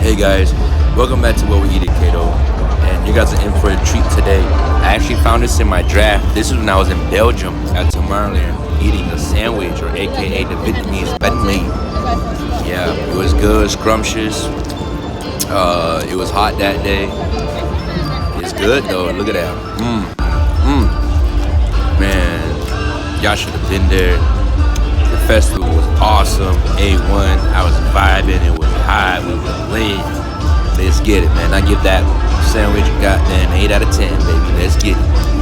Hey guys, welcome back to What We Eat at Kato, and you guys are in for a treat today. I actually found this in my draft. This is when I was in Belgium at Tomorrowland eating a sandwich, or AKA the Vietnamese banh mi. Yeah, it was good, scrumptious. It was hot that day. It's good though. Look at that. Man, y'all should have been there. The festival was awesome. A1. I was vibing. It was hot. We were lit. Let's get it, man. I give that sandwich a goddamn 8 out of 10, baby. Let's get it.